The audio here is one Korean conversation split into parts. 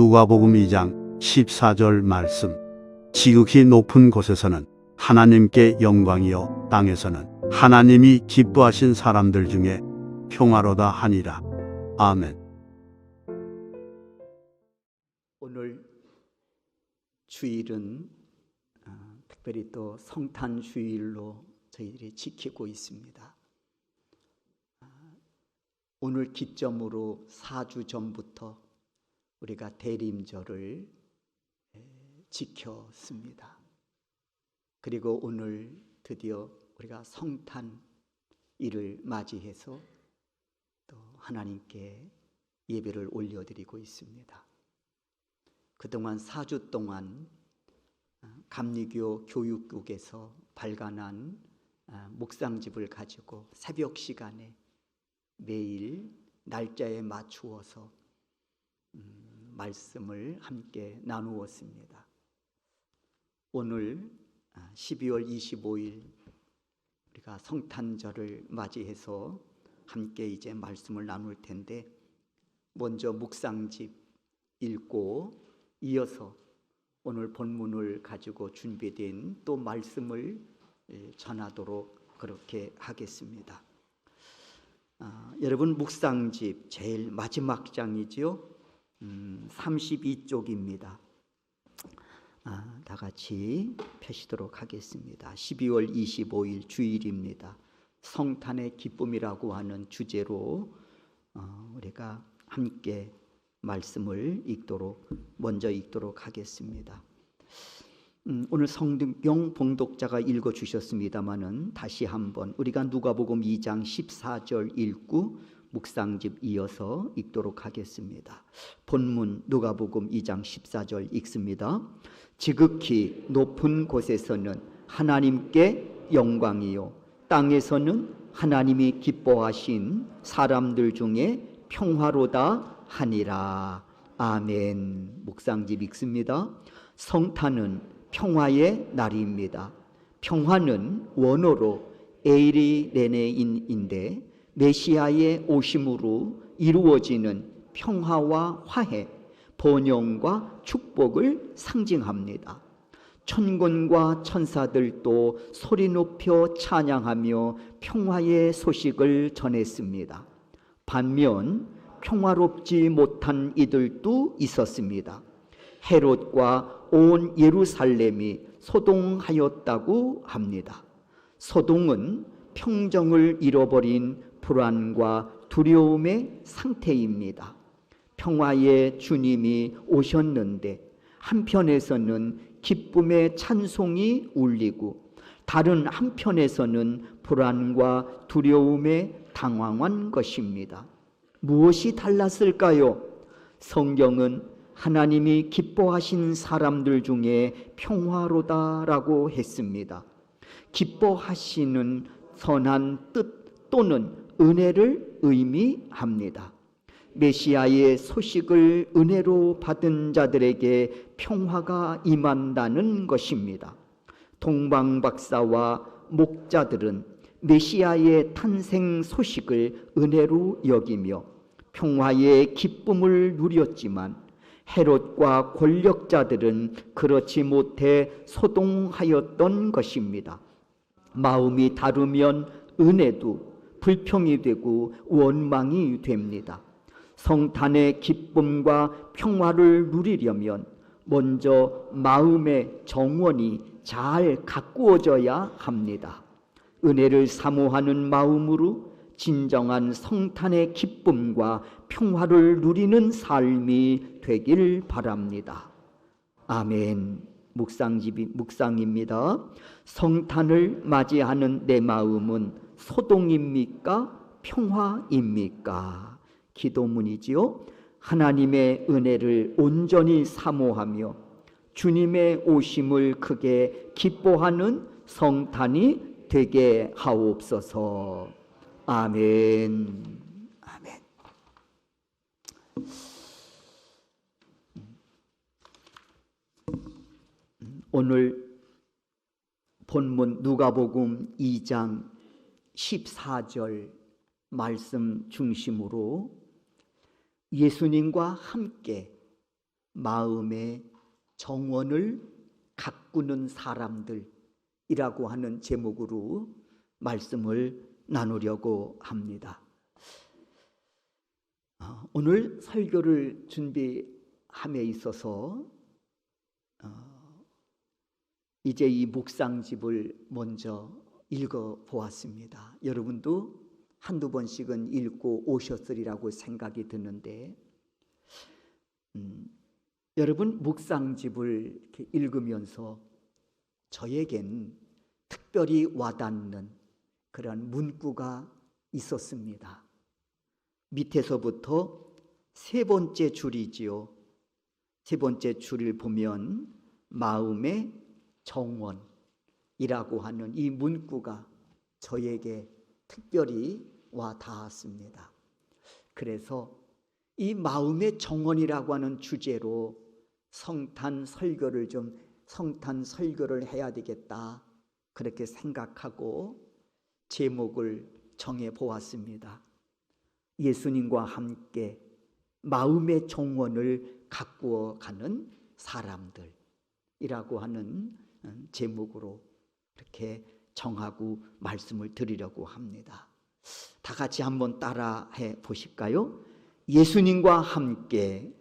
누가복음 2장 14절 말씀. 지극히 높은 곳에서는 하나님께 영광이요 땅에서는 하나님이 기뻐하신 사람들 중에 평화로다 하니라. 아멘. 오늘 주일은 특별히 또 성탄 주일로 저희들이 지키고 있습니다. 오늘 기점으로 4주 전부터 우리가 대림절을 지켰습니다. 그리고 오늘 드디어 우리가 성탄일을 맞이해서 또 하나님께 예배를 올려드리고 있습니다. 그동안 4주 동안 감리교 교육국에서 발간한 묵상집을 가지고 새벽 시간에 매일 날짜에 맞추어서 말씀을 함께 나누었습니다. 오늘 12월 25일 우리가 성탄절을 맞이해서 함께 이제 말씀을 나눌 텐데, 먼저 묵상집 읽고 이어서 오늘 본문을 가지고 준비된 또 말씀을 전하도록 그렇게 하겠습니다. 여러분, 묵상집 제일 마지막 장이죠. 32쪽입니다. 다 같이 펴시도록 하겠습니다. 12월 25일 주일입니다. 성탄의 기쁨이라고 하는 주제로 우리가 함께 말씀을 먼저 읽도록 하겠습니다. 오늘 성경 봉독자가 읽어주셨습니다마는 다시 한번 우리가 누가복음 2장 14절 읽고 묵상집 이어서 읽도록 하겠습니다. 본문 누가복음 2장 14절 읽습니다. 지극히 높은 곳에서는 하나님께 영광이요 땅에서는 하나님이 기뻐하신 사람들 중에 평화로다 하니라. 아멘. 묵상집 읽습니다. 성탄은 평화의 날입니다. 평화는 원어로 에이리레네인인데 메시아의 오심으로 이루어지는 평화와 화해, 번영과 축복을 상징합니다. 천군과 천사들도 소리 높여 찬양하며 평화의 소식을 전했습니다. 반면 평화롭지 못한 이들도 있었습니다. 헤롯과 온 예루살렘이 소동하였다고 합니다. 소동은 평정을 잃어버린 불안과 두려움의 상태입니다. 평화의 주님이 오셨는데 한편에서는 기쁨의 찬송이 울리고 다른 한편에서는 불안과 두려움에 당황한 것입니다. 무엇이 달랐을까요? 성경은 하나님이 기뻐하신 사람들 중에 평화로다라고 했습니다. 기뻐하시는 선한 뜻 또는 은혜를 의미합니다. 메시아의 소식을 은혜로 받은 자들에게 평화가 임한다는 것입니다. 동방박사와 목자들은 메시아의 탄생 소식을 은혜로 여기며 평화의 기쁨을 누렸지만 헤롯과 권력자들은 그렇지 못해 소동하였던 것입니다. 마음이 다르면 은혜도 불평이 되고 원망이 됩니다. 성탄의 기쁨과 평화를 누리려면 먼저 마음의 정원이 잘 가꾸어져야 합니다. 은혜를 사모하는 마음으로 진정한 성탄의 기쁨과 평화를 누리는 삶이 되길 바랍니다. 아멘. 묵상입니다. 성탄을 맞이하는 내 마음은 소동입니까? 평화입니까? 기도문이지요. 하나님의 은혜를 온전히 사모하며 주님의 오심을 크게 기뻐하는 성탄이 되게 하옵소서. 아멘. 아멘. 오늘 본문 누가복음 2장 14절 말씀 중심으로 예수님과 함께 마음의 정원을 가꾸는 사람들이라고 하는 제목으로 말씀을 나누려고 합니다. 오늘 설교를 준비함에 있어서 이제 이 묵상집을 먼저 읽어 보았습니다. 여러분도 한두 번씩은 읽고 오셨으리라고 생각이 드는데, 여러분 묵상집을 이렇게 읽으면서 저에겐 특별히 와닿는 그런 문구가 있었습니다. 밑에서부터 세 번째 줄이지요. 세 번째 줄을 보면 마음의 정원이라고 하는 이 문구가 저에게 특별히 와 닿았습니다. 그래서 이 마음의 정원이라고 하는 주제로 성탄 설교를 해야 되겠다, 그렇게 생각하고 제목을 정해 보았습니다. 예수님과 함께 마음의 정원을 가꾸어 가는 사람들이라고 하는 제목으로 이렇게 정하고 말씀을 드리려고 합니다. 다 같이 한번 따라해 보실까요? 예수님과 함께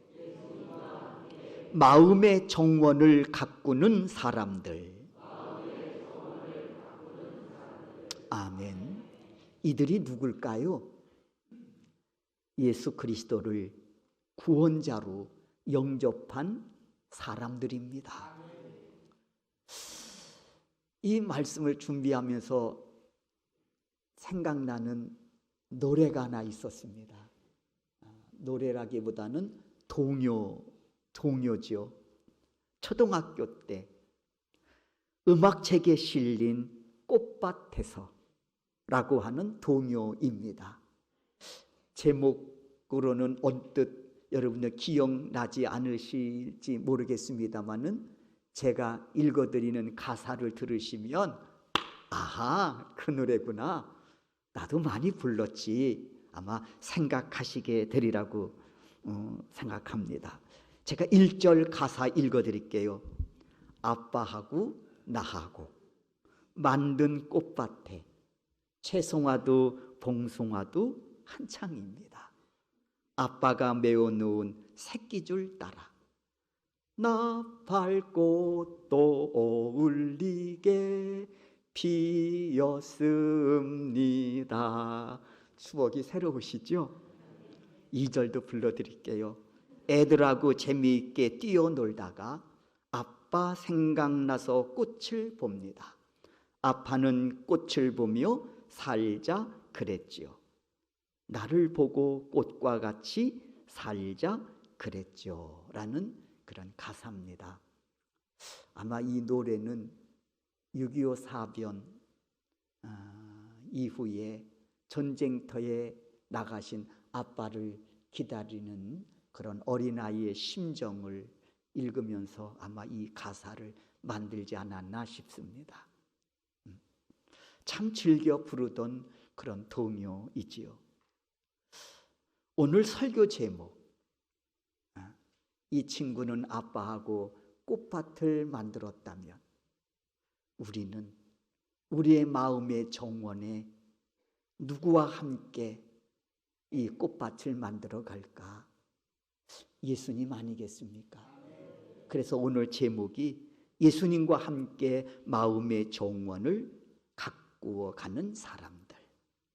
마음의 정원을 가꾸는 사람들. 아멘. 이들이 누굴까요? 예수 그리스도를 구원자로 영접한 사람들입니다. 이 말씀을 준비하면서 생각나는 노래가 하나 있었습니다. 노래라기보다는 동요죠. 초등학교 때 음악책에 실린 꽃밭에서 라고 하는 동요입니다. 제목으로는 언뜻 여러분들 기억나지 않으실지 모르겠습니다만은 제가 읽어드리는 가사를 들으시면 아하, 그 노래구나, 나도 많이 불렀지, 아마 생각하시게 되리라고 생각합니다. 제가 1절 가사 읽어드릴게요. 아빠하고 나하고 만든 꽃밭에 채송화도 봉송화도 한창입니다. 아빠가 메워놓은 새끼줄 따라 나팔꽃도 어울리게 피었습니다. 추억이 새로우시죠? 2절도 불러드릴게요. 애들하고 재미있게 뛰어놀다가 아빠 생각나서 꽃을 봅니다. 아빠는 꽃을 보며 살자 그랬지요. 나를 보고 꽃과 같이 살자 그랬죠. 라는 그런 가사입니다. 아마 이 노래는 6.25 사변 이후에 전쟁터에 나가신 아빠를 기다리는 그런 어린아이의 심정을 읽으면서 아마 이 가사를 만들지 않았나 싶습니다. 참 즐겨 부르던 그런 동요이지요. 오늘 설교 제목, 이 친구는 아빠하고 꽃밭을 만들었다면 우리는 우리의 마음의 정원에 누구와 함께 이 꽃밭을 만들어 갈까? 예수님 아니겠습니까? 그래서 오늘 제목이 예수님과 함께 마음의 정원을 가꾸어 가는 사람들.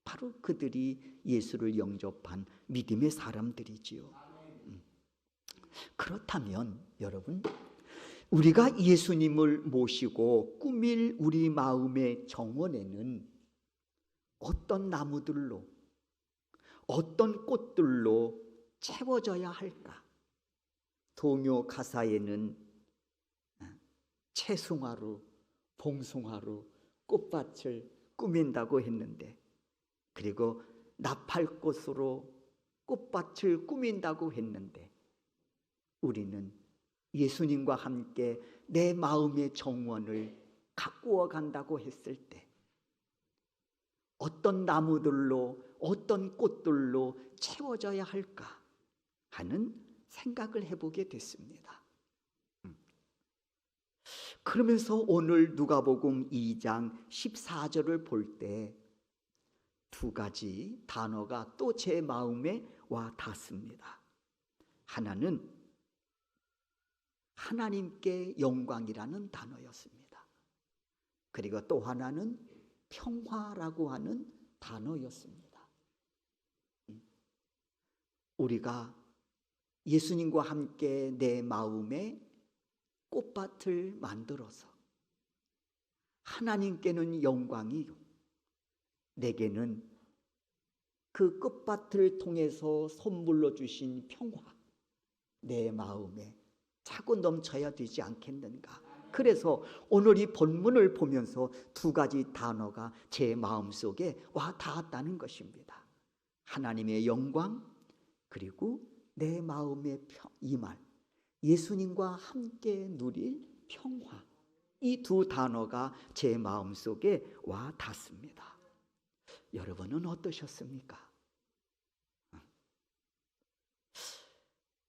바로 그들이 예수를 영접한 믿음의 사람들이지요. 그렇다면 여러분, 우리가 예수님을 모시고 꾸밀 우리 마음의 정원에는 어떤 나무들로, 어떤 꽃들로 채워져야 할까? 동요 가사에는 채송화로, 봉송화로 꽃밭을 꾸민다고 했는데, 그리고 나팔꽃으로 꽃밭을 꾸민다고 했는데, 우리는 예수님과 함께 내 마음의 정원을 가꾸어 간다고 했을 때 어떤 나무들로, 어떤 꽃들로 채워져야 할까 하는 생각을 해보게 됐습니다. 그러면서 오늘 누가복음 2장 14절을 볼 때 두 가지 단어가 또 제 마음에 와 닿습니다. 하나는 하나님께 영광이라는 단어였습니다. 그리고 또 하나는 평화라고 하는 단어였습니다. 우리가 예수님과 함께 내 마음에 꽃밭을 만들어서 하나님께는 영광이요, 내게는 그 꽃밭을 통해서 선물로 주신 평화, 내 마음에 차고 넘쳐야 되지 않겠는가. 그래서 오늘 이 본문을 보면서 두 가지 단어가 제 마음속에 와 닿았다는 것입니다. 하나님의 영광, 그리고 내 마음의 이 말, 예수님과 함께 누릴 평화, 이 두 단어가 제 마음속에 와 닿습니다. 여러분은 어떠셨습니까?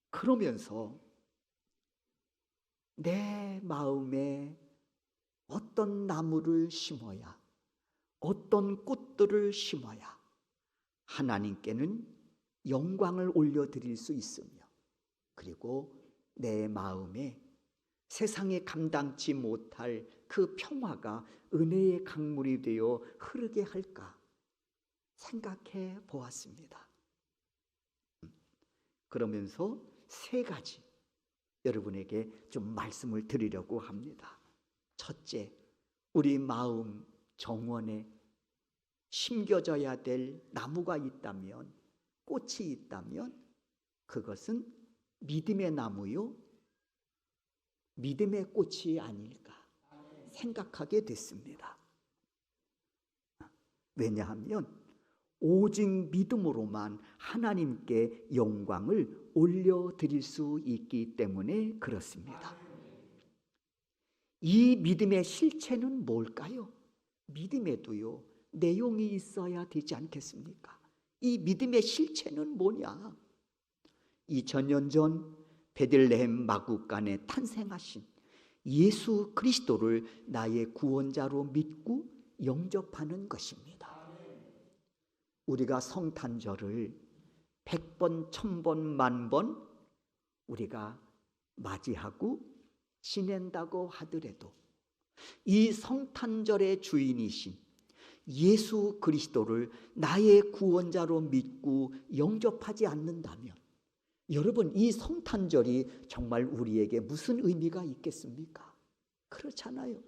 그러면서 내 마음에 어떤 나무를 심어야, 어떤 꽃들을 심어야 하나님께는 영광을 올려드릴 수 있으며, 그리고 내 마음에 세상에 감당치 못할 그 평화가 은혜의 강물이 되어 흐르게 할까 생각해 보았습니다. 그러면서 세 가지 여러분에게 좀 말씀을 드리려고 합니다. 첫째, 우리 마음 정원에 심겨져야 될 나무가 있다면, 꽃이 있다면 그것은 믿음의 나무요, 믿음의 꽃이 아닐까 생각하게 됐습니다. 왜냐하면 오직 믿음으로만 하나님께 영광을 올려드릴 수 있기 때문에 그렇습니다. 이 믿음의 실체는 뭘까요? 믿음에도요, 내용이 있어야 되지 않겠습니까? 이 믿음의 실체는 뭐냐? 2000년 전 베들레헴 마구간에 탄생하신 예수 그리스도를 나의 구원자로 믿고 영접하는 것입니다. 우리가 성탄절을 100번, 1000번, 만번 우리가 맞이하고 지낸다고 하더라도 이 성탄절의 주인이신 예수 그리스도를 나의 구원자로 믿고 영접하지 않는다면, 여러분, 이 성탄절이 정말 우리에게 무슨 의미가 있겠습니까? 그렇잖아요.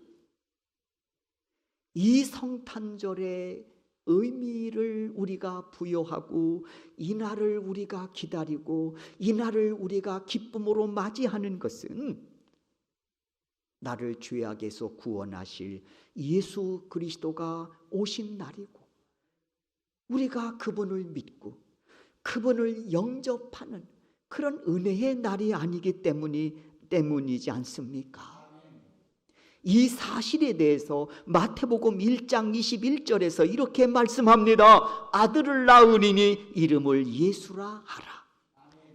이 성탄절의 의미를 우리가 부여하고 이 날을 우리가 기다리고 이 날을 우리가 기쁨으로 맞이하는 것은 나를 죄악에서 구원하실 예수 그리스도가 오신 날이고, 우리가 그분을 믿고 그분을 영접하는 그런 은혜의 날이 아니기 때문이지 않습니까? 이 사실에 대해서 마태복음 1장 21절에서 이렇게 말씀합니다. 아들을 낳으리니 이름을 예수라 하라.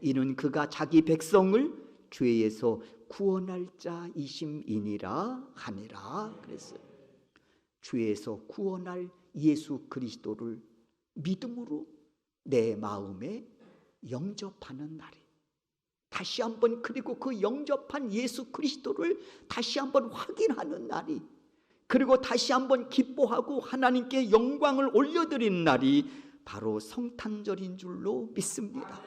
이는 그가 자기 백성을 죄에서 구원할 자이심이니라 하니라. 그랬어요. 죄에서 구원할 예수 그리스도를 믿음으로 내 마음에 영접하는 날이, 다시 한번, 그리고 그 영접한 예수 그리스도를 다시 한번 확인하는 날이, 그리고 다시 한번 기뻐하고 하나님께 영광을 올려드리는 날이 바로 성탄절인 줄로 믿습니다.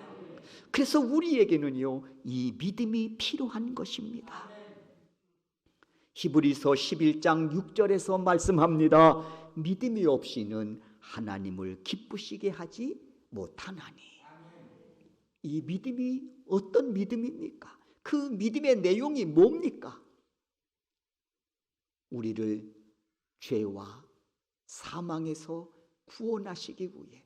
그래서 우리에게는요, 이 믿음이 필요한 것입니다. 히브리서 11장 6절에서 말씀합니다. 믿음이 없이는 하나님을 기쁘시게 하지 못하나니. 이 믿음이 어떤 믿음입니까? 그 믿음의 내용이 뭡니까? 우리를 죄와 사망에서 구원하시기 위해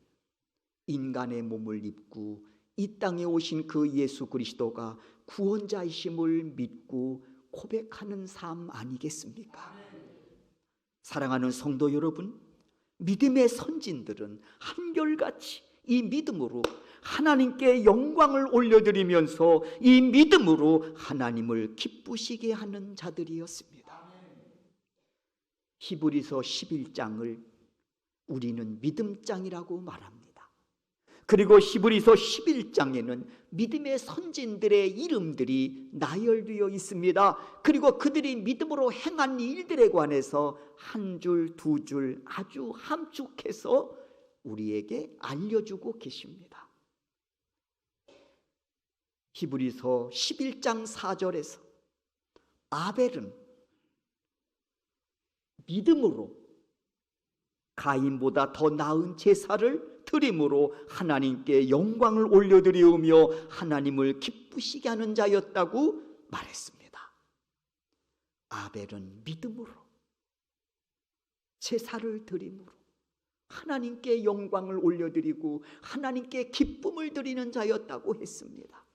인간의 몸을 입고 이 땅에 오신 그 예수 그리스도가 구원자이심을 믿고 고백하는 삶 아니겠습니까? 사랑하는 성도 여러분, 믿음의 선진들은 한결같이 이 믿음으로 하나님께 영광을 올려드리면서 이 믿음으로 하나님을 기쁘시게 하는 자들이었습니다. 히브리서 11장을 우리는 믿음장이라고 말합니다. 그리고 히브리서 11장에는 믿음의 선진들의 이름들이 나열되어 있습니다. 그리고 그들이 믿음으로 행한 일들에 관해서 한 줄, 두 줄 아주 함축해서 우리에게 알려주고 계십니다. 히브리서 11장 4절에서 아벨은 믿음으로 가인보다 더 나은 제사를 드림으로 하나님께 영광을 올려드리우며 하나님을 기쁘시게 하는 자였다고 말했습니다. 아벨은 믿음으로 제사를 드림으로 하나님께 영광을 올려드리고 하나님께 기쁨을 드리는 자였다고 했습니다.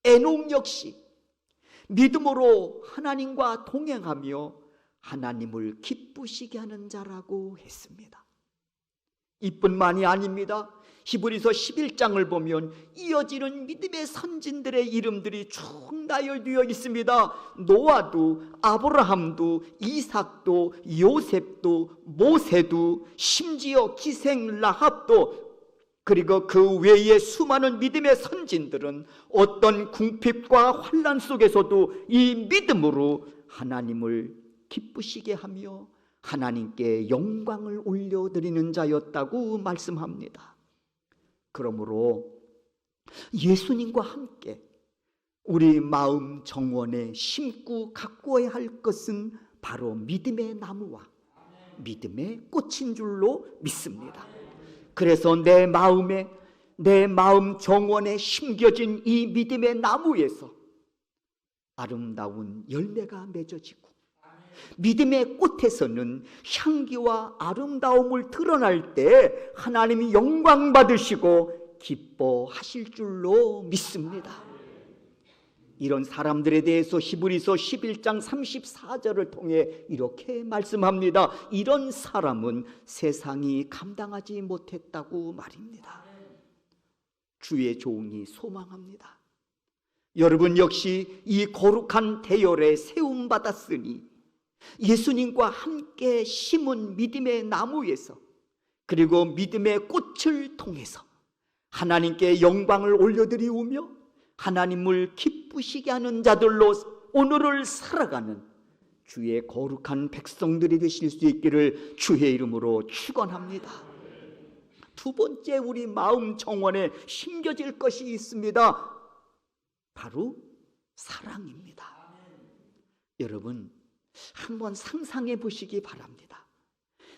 에녹 역시 믿음으로 하나님과 동행하며 하나님을 기쁘시게 하는 자라고 했습니다. 이뿐만이 아닙니다. 히브리서 11장을 보면 이어지는 믿음의 선진들의 이름들이 쭉 나열되어 있습니다. 노아도, 아브라함도, 이삭도, 요셉도, 모세도, 심지어 기생 라합도, 그리고 그 외에 수많은 믿음의 선진들은 어떤 궁핍과 환난 속에서도 이 믿음으로 하나님을 기쁘시게 하며 하나님께 영광을 올려드리는 자였다고 말씀합니다. 그러므로 예수님과 함께 우리 마음 정원에 심고 가꾸어야 할 것은 바로 믿음의 나무와 믿음의 꽃인 줄로 믿습니다. 그래서 내 마음 정원에 심겨진 이 믿음의 나무에서 아름다운 열매가 맺어지고 믿음의 꽃에서는 향기와 아름다움을 드러날 때 하나님이 영광 받으시고 기뻐하실 줄로 믿습니다. 이런 사람들에 대해서 히브리서 11장 34절을 통해 이렇게 말씀합니다. 이런 사람은 세상이 감당하지 못했다고 말입니다. 주의 종이 소망합니다. 여러분 역시 이 거룩한 대열에 세움받았으니 예수님과 함께 심은 믿음의 나무에서 그리고 믿음의 꽃을 통해서 하나님께 영광을 올려드리우며 하나님을 기쁘시게 하는 자들로 오늘을 살아가는 주의 거룩한 백성들이 되실 수 있기를 주의 이름으로 축원합니다. 두 번째 우리 마음 정원에 심겨질 것이 있습니다. 바로 사랑입니다. 여러분 한번 상상해 보시기 바랍니다.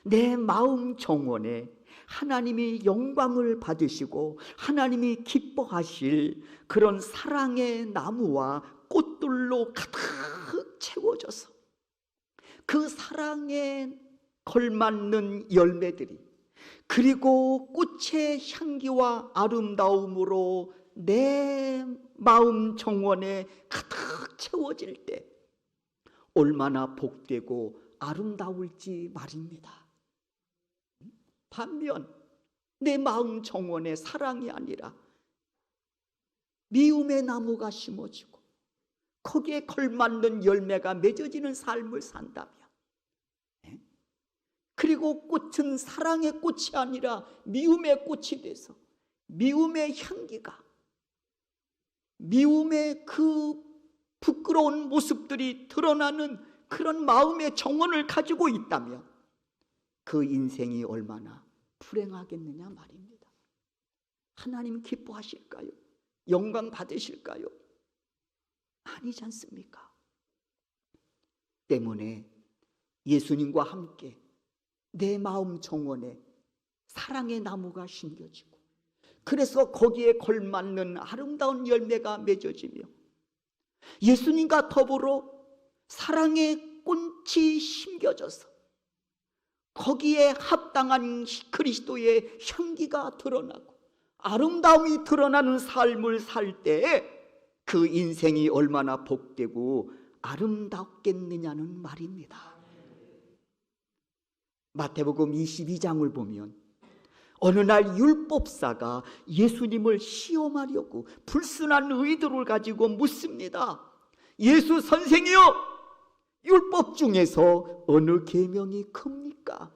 내 마음 정원에 하나님이 영광을 받으시고 하나님이 기뻐하실 그런 사랑의 나무와 꽃들로 가득 채워져서 그 사랑에 걸맞는 열매들이 그리고 꽃의 향기와 아름다움으로 내 마음 정원에 가득 채워질 때 얼마나 복되고 아름다울지 말입니다. 반면 내 마음 정원에 사랑이 아니라 미움의 나무가 심어지고 거기에 걸맞는 열매가 맺어지는 삶을 산다면, 그리고 꽃은 사랑의 꽃이 아니라 미움의 꽃이 돼서 미움의 향기가, 미움의 그 부끄러운 모습들이 드러나는 그런 마음의 정원을 가지고 있다면 그 인생이 얼마나 불행하겠느냐 말입니다. 하나님 기뻐하실까요? 영광 받으실까요? 아니지 않습니까? 때문에 예수님과 함께 내 마음 정원에 사랑의 나무가 심겨지고 그래서 거기에 걸맞는 아름다운 열매가 맺어지며 예수님과 더불어 사랑의 꽃이 심겨져서 거기에 합당한 그리스도의 향기가 드러나고 아름다움이 드러나는 삶을 살 때에 그 인생이 얼마나 복되고 아름답겠느냐는 말입니다. 마태복음 22장을 보면 어느 날 율법사가 예수님을 시험하려고 불순한 의도를 가지고 묻습니다. 예수 선생이여, 율법 중에서 어느 계명이 큽니까?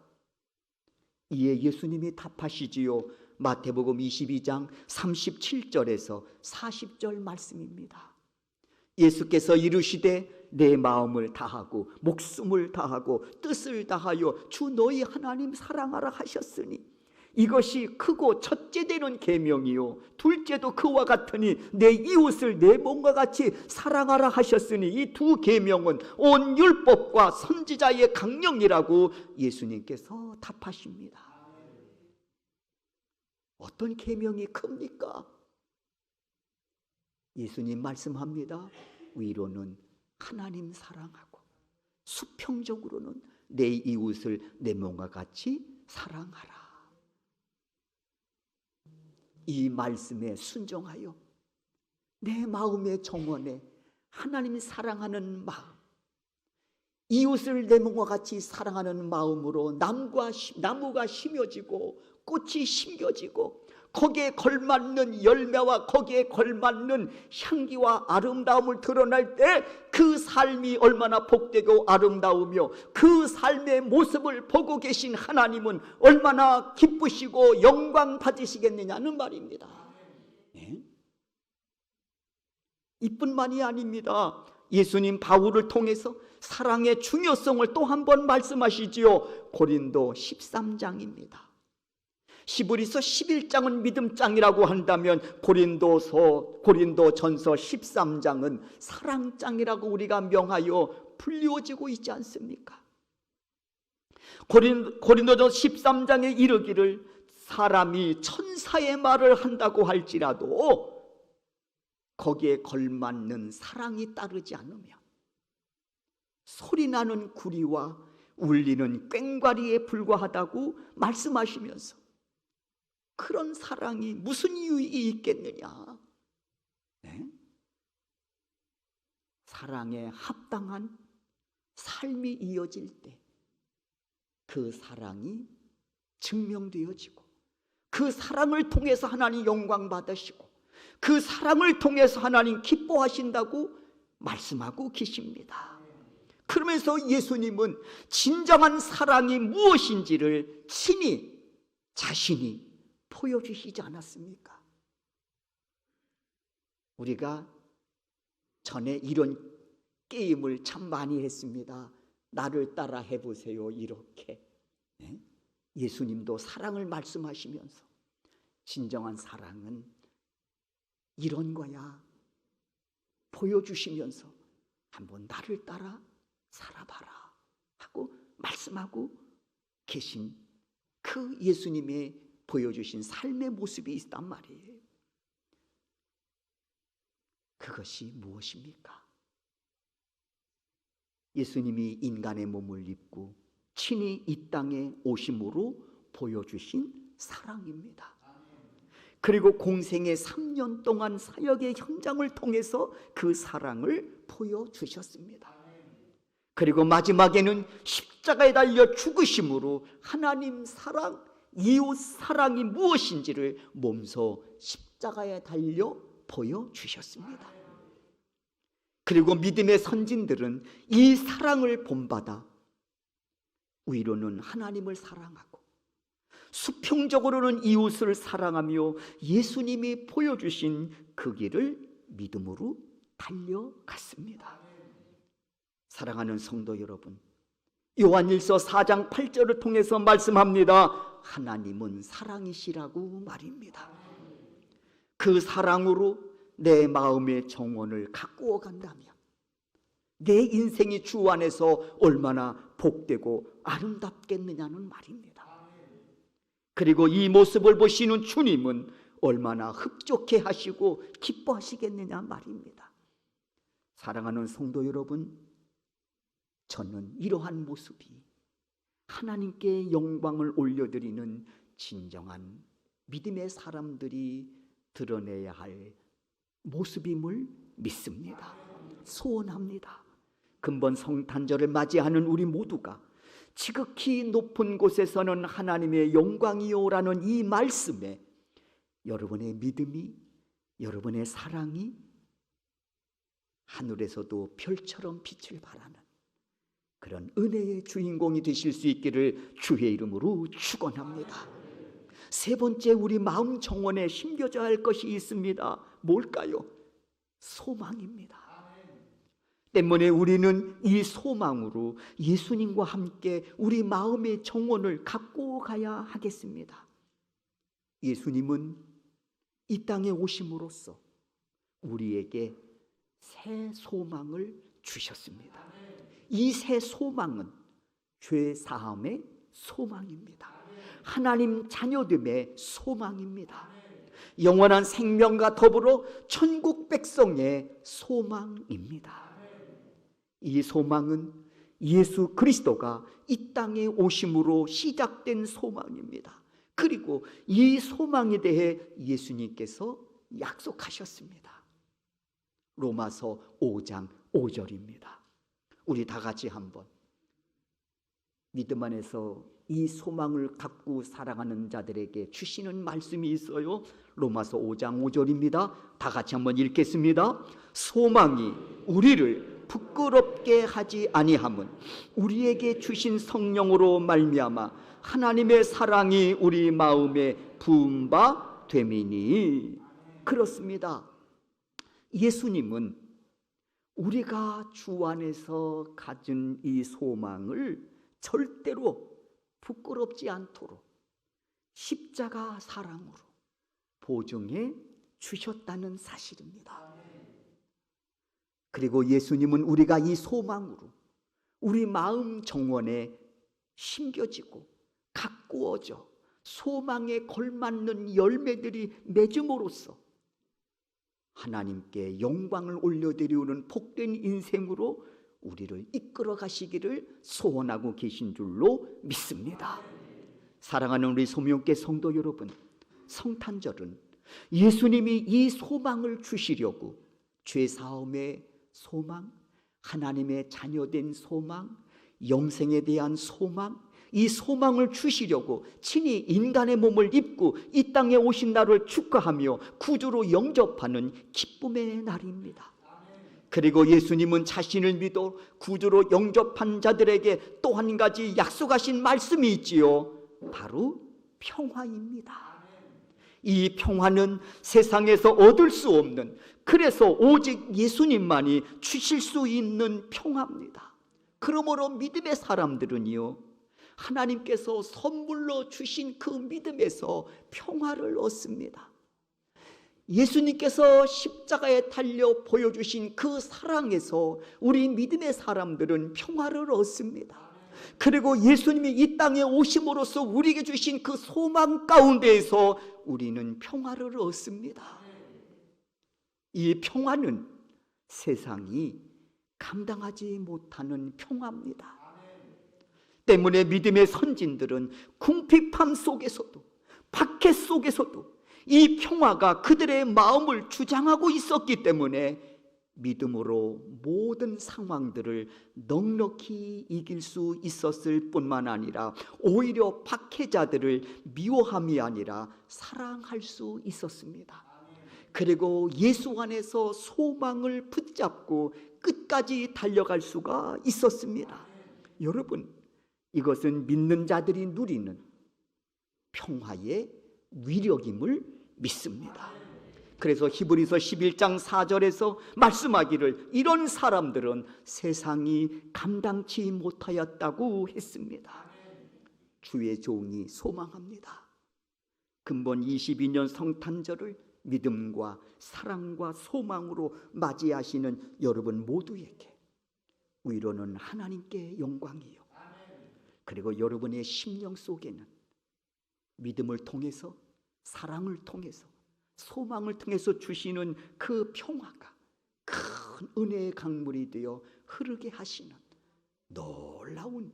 이에 예수님이 답하시지요. 마태복음 22장 37절에서 40절 말씀입니다. 예수께서 이르시되 내 마음을 다하고 목숨을 다하고 뜻을 다하여 주 너희 하나님 사랑하라 하셨으니 이것이 크고 첫째 되는 계명이요 둘째도 그와 같으니 내 이웃을 내 몸과 같이 사랑하라 하셨으니 이 두 계명은 온 율법과 선지자의 강령이라고 예수님께서 답하십니다. 어떤 계명이 큽니까? 예수님 말씀합니다. 위로는 하나님 사랑하고 수평적으로는 내 이웃을 내 몸과 같이 사랑하라. 이 말씀에 순종하여 내 마음의 정원에 하나님이 사랑하는 마음, 이웃을 내 몸과 같이 사랑하는 마음으로 나무가 심어지고 꽃이 심겨지고 거기에 걸맞는 열매와 거기에 걸맞는 향기와 아름다움을 드러낼 때 그 삶이 얼마나 복되고 아름다우며 그 삶의 모습을 보고 계신 하나님은 얼마나 기쁘시고 영광 받으시겠느냐는 말입니다. 네? 이뿐만이 아닙니다. 예수님 바울을 통해서 사랑의 중요성을 또 한 번 말씀하시지요. 고린도 13장입니다. 히브리서 11장은 믿음장이라고 한다면 고린도전서 13장은 사랑장이라고 우리가 명하여 불리워지고 있지 않습니까? 고린도전 13장에 이르기를 사람이 천사의 말을 한다고 할지라도 거기에 걸맞는 사랑이 따르지 않으며 소리나는 구리와 울리는 꽹과리에 불과하다고 말씀하시면서 그런 사랑이 무슨 유익이 있겠느냐? 네? 사랑에 합당한 삶이 이어질 때 그 사랑이 증명되어지고 그 사랑을 통해서 하나님 영광 받으시고 그 사랑을 통해서 하나님 기뻐하신다고 말씀하고 계십니다. 그러면서 예수님은 진정한 사랑이 무엇인지를 친히 자신이 보여주시지 않았습니까? 우리가 전에 이런 게임을 참 많이 했습니다. 나를 따라 해보세요. 이렇게 예수님도 사랑을 말씀하시면서 진정한 사랑은 이런 거야 보여주시면서 한번 나를 따라 살아봐라 하고 말씀하고 계신 그 예수님의 보여주신 삶의 모습이 있단 말이에요. 그것이 무엇입니까? 예수님이 인간의 몸을 입고 친히 이 땅에 오심으로 보여주신 사랑입니다. 그리고 공생의 3년 동안 사역의 현장을 통해서 그 사랑을 보여주셨습니다. 그리고 마지막에는 십자가에 달려 죽으심으로 하나님 사랑, 이웃 사랑이 무엇인지를 몸소 십자가에 달려 보여주셨습니다. 그리고 믿음의 선진들은 이 사랑을 본받아 위로는 하나님을 사랑하고 수평적으로는 이웃을 사랑하며 예수님이 보여주신 그 길을 믿음으로 달려갔습니다. 사랑하는 성도 여러분, 요한일서 4장 8절을 통해서 말씀합니다. 하나님은 사랑이시라고 말입니다. 그 사랑으로 내 마음의 정원을 가꾸어 간다면 내 인생이 주 안에서 얼마나 복되고 아름답겠느냐는 말입니다. 그리고 이 모습을 보시는 주님은 얼마나 흡족해 하시고 기뻐하시겠느냐 말입니다. 사랑하는 성도 여러분, 저는 이러한 모습이 하나님께 영광을 올려드리는 진정한 믿음의 사람들이 드러내야 할 모습임을 믿습니다. 소원합니다. 금번 성탄절을 맞이하는 우리 모두가 지극히 높은 곳에서는 하나님의 영광이요라는 이 말씀에 여러분의 믿음이, 여러분의 사랑이 하늘에서도 별처럼 빛을 발하는 그런 은혜의 주인공이 되실 수 있기를 주의 이름으로 축원합니다. 세 번째, 우리 마음 정원에 심겨져야 할 것이 있습니다. 뭘까요? 소망입니다. 때문에 우리는 이 소망으로 예수님과 함께 우리 마음의 정원을 갖고 가야 하겠습니다. 예수님은 이 땅에 오심으로써 우리에게 새 소망을 주셨습니다. 이 새 소망은 죄 사함의 소망입니다. 하나님 자녀됨의 소망입니다. 영원한 생명과 더불어 천국 백성의 소망입니다. 이 소망은 예수 그리스도가 이 땅에 오심으로 시작된 소망입니다. 그리고 이 소망에 대해 예수님께서 약속하셨습니다. 로마서 5장 5절입니다. 우리 다 같이 한번 믿음 안에서 이 소망을 갖고 살아가는 자들에게 주시는 말씀이 있어요. 로마서 5장 5절입니다. 다 같이 한번 읽겠습니다. 소망이 우리를 부끄럽게 하지 아니함은 우리에게 주신 성령으로 말미암아 하나님의 사랑이 우리 마음에 부은 바 됨이니. 그렇습니다. 예수님은 우리가 주 안에서 가진 이 소망을 절대로 부끄럽지 않도록 십자가 사랑으로 보증해 주셨다는 사실입니다. 그리고 예수님은 우리가 이 소망으로 우리 마음 정원에 심겨지고 가꾸어져 소망에 걸맞는 열매들이 맺음으로써 하나님께 영광을 올려드리는 복된 인생으로 우리를 이끌어 가시기를 소원하고 계신 줄로 믿습니다. 사랑하는 우리 소명교회 성도 여러분, 성탄절은 예수님이 이 소망을 주시려고 죄사함의 소망, 하나님의 자녀된 소망, 영생에 대한 소망, 이 소망을 주시려고 친히 인간의 몸을 입고 이 땅에 오신 날을 축하하며 구주로 영접하는 기쁨의 날입니다. 그리고 예수님은 자신을 믿어 구주로 영접한 자들에게 또 한 가지 약속하신 말씀이 있지요. 바로 평화입니다. 이 평화는 세상에서 얻을 수 없는, 그래서 오직 예수님만이 주실 수 있는 평화입니다. 그러므로 믿음의 사람들은요, 하나님께서 선물로 주신 그 믿음에서 평화를 얻습니다. 예수님께서 십자가에 달려 보여주신 그 사랑에서 우리 믿음의 사람들은 평화를 얻습니다. 그리고 예수님이 이 땅에 오심으로써 우리에게 주신 그 소망 가운데에서 우리는 평화를 얻습니다. 이 평화는 세상이 감당하지 못하는 평화입니다. 때문에 믿음의 선진들은 궁핍함 속에서도 박해 속에서도 이 평화가 그들의 마음을 주장하고 있었기 때문에 믿음으로 모든 상황들을 넉넉히 이길 수 있었을 뿐만 아니라 오히려 박해자들을 미워함이 아니라 사랑할 수 있었습니다. 그리고 예수 안에서 소망을 붙잡고 끝까지 달려갈 수가 있었습니다. 여러분, 이것은 믿는 자들이 누리는 평화의 위력임을 믿습니다. 그래서 히브리서 11장 4절에서 말씀하기를 이런 사람들은 세상이 감당치 못하였다고 했습니다. 주의 종이 소망합니다. 근본 22년 성탄절을 믿음과 사랑과 소망으로 맞이하시는 여러분 모두에게 위로는 하나님께 영광이요, 그리고 여러분의 심령 속에는 믿음을 통해서, 사랑을 통해서, 소망을 통해서 주시는 그 평화가 큰 은혜의 강물이 되어 흐르게 하시는 놀라운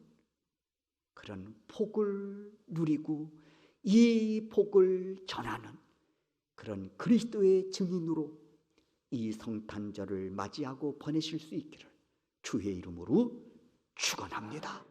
그런 복을 누리고 이 복을 전하는 그런 그리스도의 증인으로 이 성탄절을 맞이하고 보내실 수 있기를 주의 이름으로 축원합니다.